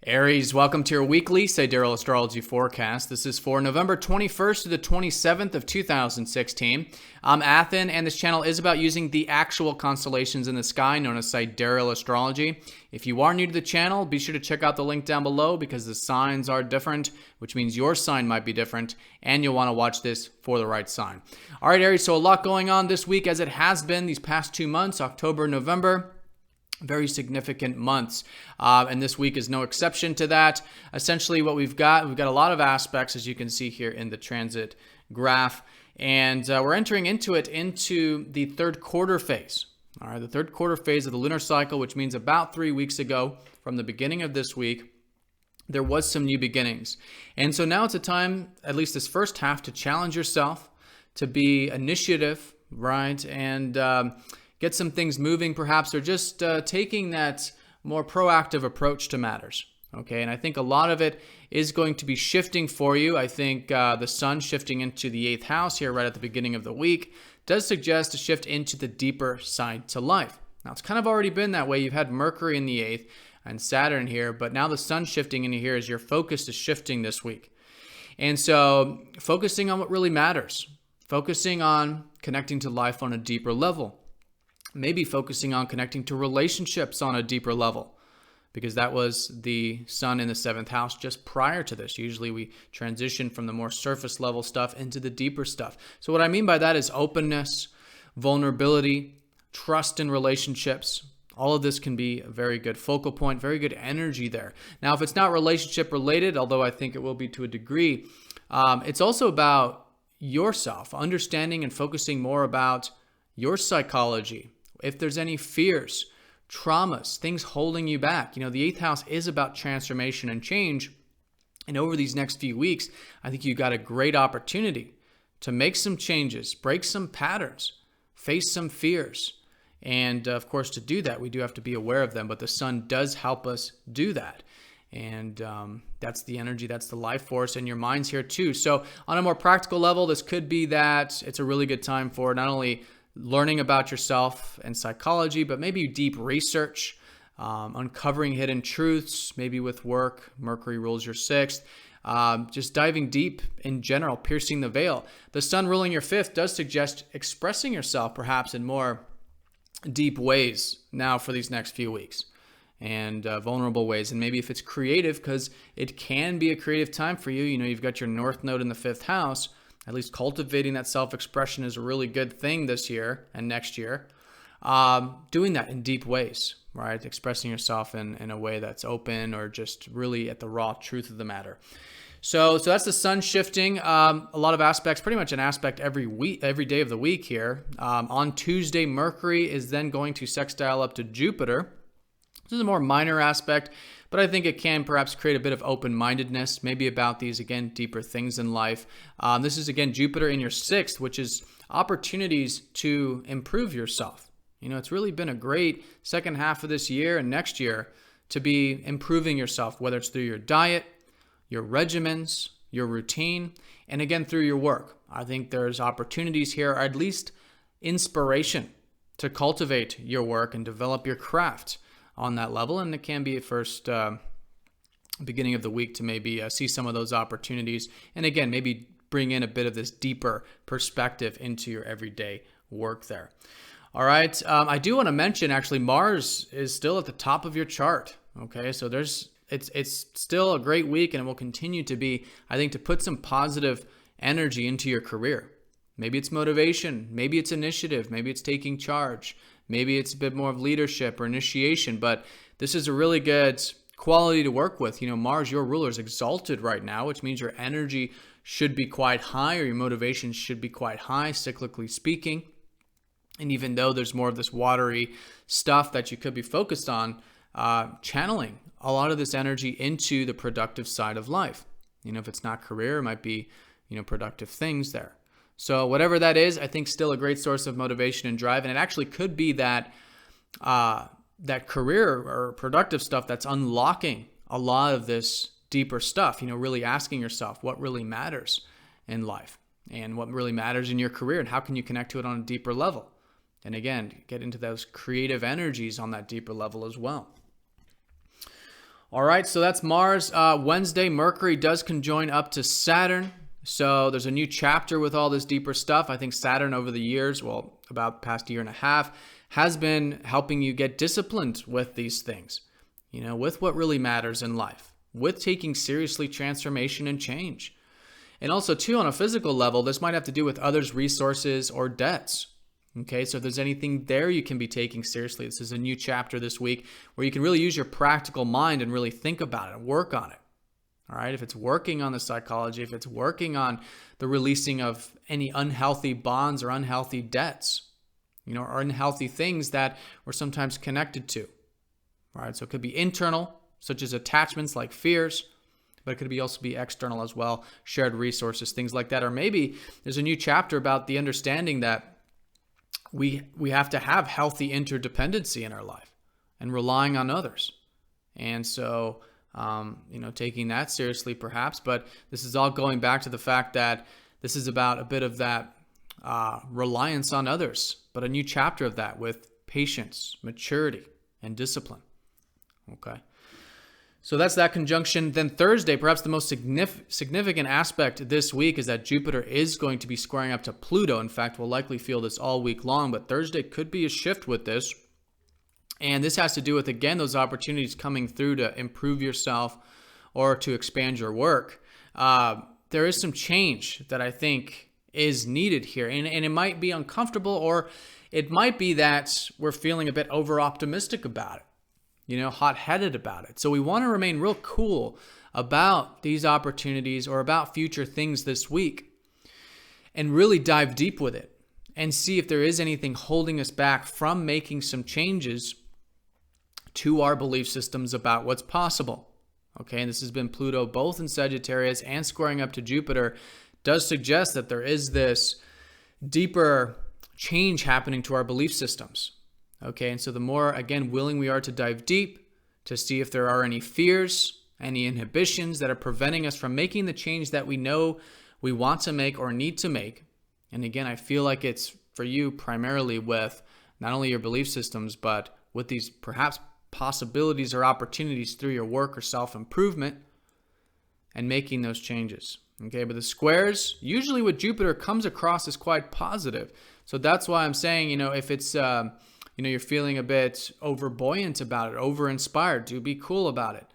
Aries, welcome to your weekly Sidereal Astrology forecast. This is for November 21st to the 27th of 2016. I'm Athen, and this channel is about using the actual constellations in the sky, known as Sidereal Astrology. If you are new to the channel, be sure to check out the link down below because the signs are different, which means your sign might be different, and you'll want to watch this for the right sign. All right, Aries, so a lot going on this week, as it has been these past 2 months, October, November. Very significant months, and this week is no exception to that. Essentially what we've got a lot of aspects, as you can see here in the transit graph, and we're entering into the third quarter phase. All right, the third quarter phase of the lunar cycle, which means about 3 weeks ago from the beginning of this week, there was some new beginnings. And so now it's a time, at least this first half, to challenge yourself, to be initiative, right? And get some things moving perhaps, or just taking that more proactive approach to matters. Okay, and I think a lot of it is going to be shifting for you. I think the sun shifting into the 8th house here right at the beginning of the week does suggest a shift into the deeper side to life. Now, it's kind of already been that way. You've had Mercury in the 8th and Saturn here, but now the sun shifting into here as your focus is shifting this week. And so focusing on what really matters, focusing on connecting to life on a deeper level. Maybe focusing on connecting to relationships on a deeper level, because that was the sun in the 7th house just prior to this. Usually we transition from the more surface level stuff into the deeper stuff. So what I mean by that is openness, vulnerability, trust in relationships. All of this can be a very good focal point, very good energy there. Now, if it's not relationship related, although I think it will be to a degree, it's also about yourself, understanding and focusing more about your psychology. If there's any fears, traumas, things holding you back, the 8th house is about transformation and change. And over these next few weeks, I think you've got a great opportunity to make some changes, break some patterns, face some fears. And of course, to do that, we do have to be aware of them, but the sun does help us do that. And that's the energy, that's the life force, and your mind's here too. So on a more practical level, this could be that it's a really good time for not only learning about yourself and psychology, but maybe deep research, uncovering hidden truths, maybe with work. Mercury rules your 6th. Just diving deep in general, piercing the veil. The sun ruling your 5th does suggest expressing yourself perhaps in more deep ways now for these next few weeks, and vulnerable ways. And maybe if it's creative, because it can be a creative time for you. You've got your North Node in the 5th house. At least cultivating that self-expression is a really good thing this year and next year. Doing that in deep ways, right? Expressing yourself in a way that's open, or just really at the raw truth of the matter. So that's the sun shifting. A lot of aspects, pretty much an aspect every day of the week here. On Tuesday, Mercury is then going to sextile up to Jupiter. This is a more minor aspect, but I think it can perhaps create a bit of open-mindedness, maybe about these, again, deeper things in life. This is, again, Jupiter in your 6th, which is opportunities to improve yourself. It's really been a great second half of this year and next year to be improving yourself, whether it's through your diet, your regimens, your routine, and again, through your work. I think there's opportunities here, or at least inspiration, to cultivate your work and develop your craft on that level. And it can be at first beginning of the week to maybe see some of those opportunities, and again, maybe bring in a bit of this deeper perspective into your everyday work there. All right, I do want to mention, actually, Mars is still at the top of your chart. Okay, so it's still a great week, and it will continue to be, I think, to put some positive energy into your career. Maybe it's motivation, maybe it's initiative, maybe it's taking charge, maybe it's a bit more of leadership or initiation, but this is a really good quality to work with. Mars, your ruler, is exalted right now, which means your energy should be quite high, or your motivation should be quite high, cyclically speaking. And even though there's more of this watery stuff that you could be focused on, channeling a lot of this energy into the productive side of life. If it's not career, it might be, productive things there. So whatever that is, I think still a great source of motivation and drive. And it actually could be that career or productive stuff that's unlocking a lot of this deeper stuff, really asking yourself what really matters in life and what really matters in your career, and how can you connect to it on a deeper level. And again, get into those creative energies on that deeper level as well. All right, so that's Mars. Wednesday, Mercury does conjoin up to Saturn. So there's a new chapter with all this deeper stuff. I think Saturn over the years, well, about the past year and a half, has been helping you get disciplined with these things, with what really matters in life, with taking seriously transformation and change. And also, too, on a physical level, this might have to do with others' resources or debts. Okay, so if there's anything there you can be taking seriously, this is a new chapter this week where you can really use your practical mind and really think about it and work on it. All right, if it's working on the psychology, if it's working on the releasing of any unhealthy bonds or unhealthy debts, or unhealthy things that we're sometimes connected to. All right, so it could be internal, such as attachments like fears, but it could also be external as well, shared resources, things like that. Or maybe there's a new chapter about the understanding that we have to have healthy interdependency in our life and relying on others. And so, taking that seriously perhaps, but this is all going back to the fact that this is about a bit of that reliance on others, but a new chapter of that with patience, maturity, and discipline. Okay. So that's that conjunction. Then Thursday, perhaps the most significant aspect this week is that Jupiter is going to be squaring up to Pluto. In fact, we'll likely feel this all week long, but Thursday could be a shift with this. And this has to do with, again, those opportunities coming through to improve yourself or to expand your work. There is some change that I think is needed here. And it might be uncomfortable, or it might be that we're feeling a bit over-optimistic about it. Hot-headed about it. So we want to remain real cool about these opportunities or about future things this week and really dive deep with it and see if there is anything holding us back from making some changes to our belief systems about what's possible. Okay, and this has been Pluto both in Sagittarius and squaring up to Jupiter, does suggest that there is this deeper change happening to our belief systems. Okay, and so the more, again, willing we are to dive deep, to see if there are any fears, any inhibitions that are preventing us from making the change that we know we want to make or need to make. And again, I feel like it's for you primarily with not only your belief systems, but with these perhaps possibilities or opportunities through your work or self-improvement and making those changes. Okay, but the squares, usually with Jupiter, comes across as quite positive. So that's why I'm saying, if it's... you're feeling a bit overbuoyant about it, over-inspired, to be cool about it,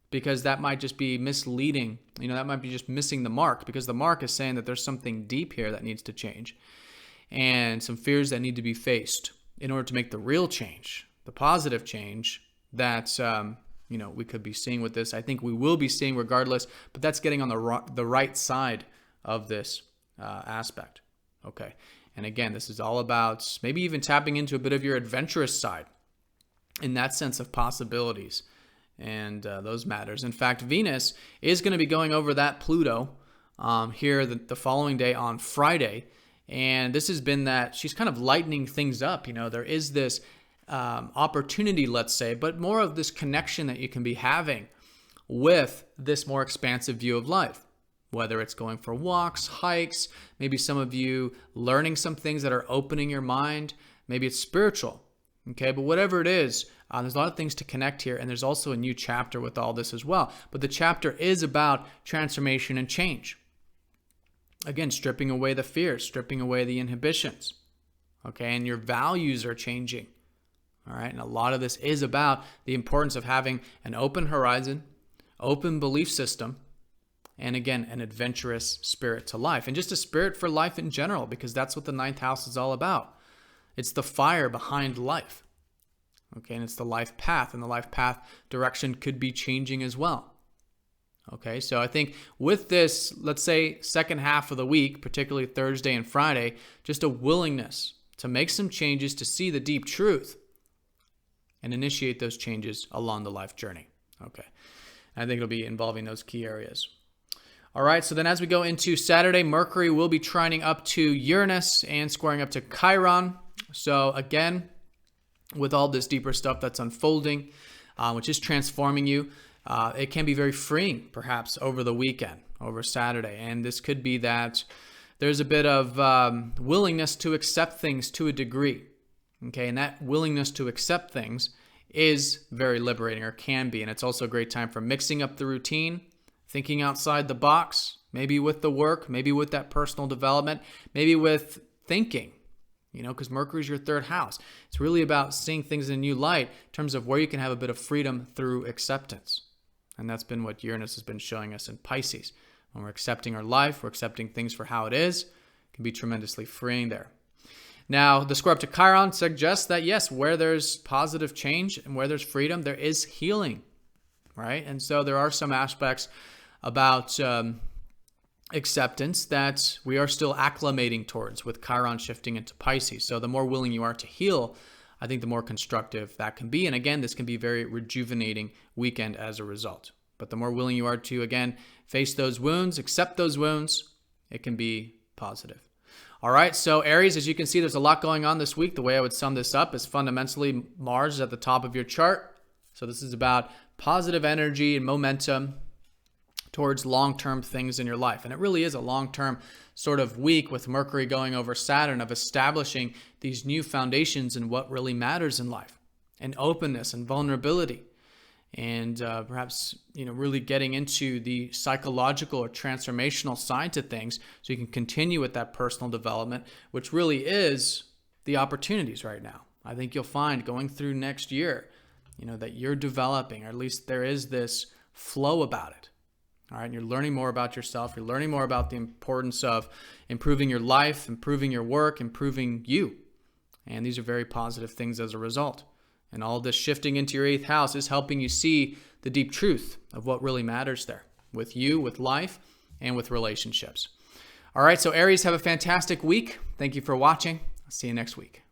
because that might just be misleading. That might be just missing the mark, because the mark is saying that there's something deep here that needs to change and some fears that need to be faced in order to make the real change, the positive change that, we could be seeing with this. I think we will be seeing regardless, but that's getting on the right side of this aspect. Okay. And again, this is all about maybe even tapping into a bit of your adventurous side in that sense of possibilities and those matters. In fact, Venus is going to be going over that Pluto here the following day on Friday. And this has been that she's kind of lightening things up. There is this opportunity, let's say, but more of this connection that you can be having with this more expansive view of life. Whether it's going for walks, hikes, maybe some of you learning some things that are opening your mind. Maybe it's spiritual, okay? But whatever it is, there's a lot of things to connect here, and there's also a new chapter with all this as well. But the chapter is about transformation and change. Again, stripping away the fears, stripping away the inhibitions, okay? And your values are changing, all right? And a lot of this is about the importance of having an open horizon, open belief system, and again, an adventurous spirit to life, and just a spirit for life in general, because that's what the ninth house is all about. It's the fire behind life. Okay, and it's the life path, and the life path direction could be changing as well. Okay, so I think with this, let's say, second half of the week, particularly Thursday and Friday, just a willingness to make some changes, to see the deep truth, and initiate those changes along the life journey. Okay, and I think it'll be involving those key areas. All right, so then as we go into Saturday, Mercury will be trining up to Uranus and squaring up to Chiron. So again, with all this deeper stuff that's unfolding, which is transforming you, it can be very freeing, perhaps, over the weekend, over Saturday. And this could be that there's a bit of willingness to accept things to a degree. Okay, and that willingness to accept things is very liberating, or can be. And it's also a great time for mixing up the routine, thinking outside the box, maybe with the work, maybe with that personal development, maybe with thinking, because Mercury is your third house. It's really about seeing things in a new light in terms of where you can have a bit of freedom through acceptance. And that's been what Uranus has been showing us in Pisces. When we're accepting our life, we're accepting things for how it is, it can be tremendously freeing there. Now, the square up to Chiron suggests that, yes, where there's positive change and where there's freedom, there is healing, right? And so there are some aspects about acceptance that we are still acclimating towards with Chiron shifting into Pisces. So the more willing you are to heal, I think the more constructive that can be. And again, this can be a very rejuvenating weekend as a result. But the more willing you are to, again, face those wounds, accept those wounds, it can be positive. All right, so Aries, as you can see, there's a lot going on this week. The way I would sum this up is fundamentally Mars is at the top of your chart. So this is about positive energy and momentum towards long-term things in your life. And it really is a long-term sort of week with Mercury going over Saturn of establishing these new foundations in what really matters in life, and openness and vulnerability. And perhaps, really getting into the psychological or transformational side to things so you can continue with that personal development, which really is the opportunities right now. I think you'll find going through next year, that you're developing, or at least there is this flow about it. All right, and you're learning more about yourself. You're learning more about the importance of improving your life, improving your work, improving you. And these are very positive things as a result. And all this shifting into your 8th house is helping you see the deep truth of what really matters there with you, with life, and with relationships. All right, so Aries, have a fantastic week. Thank you for watching. I'll see you next week.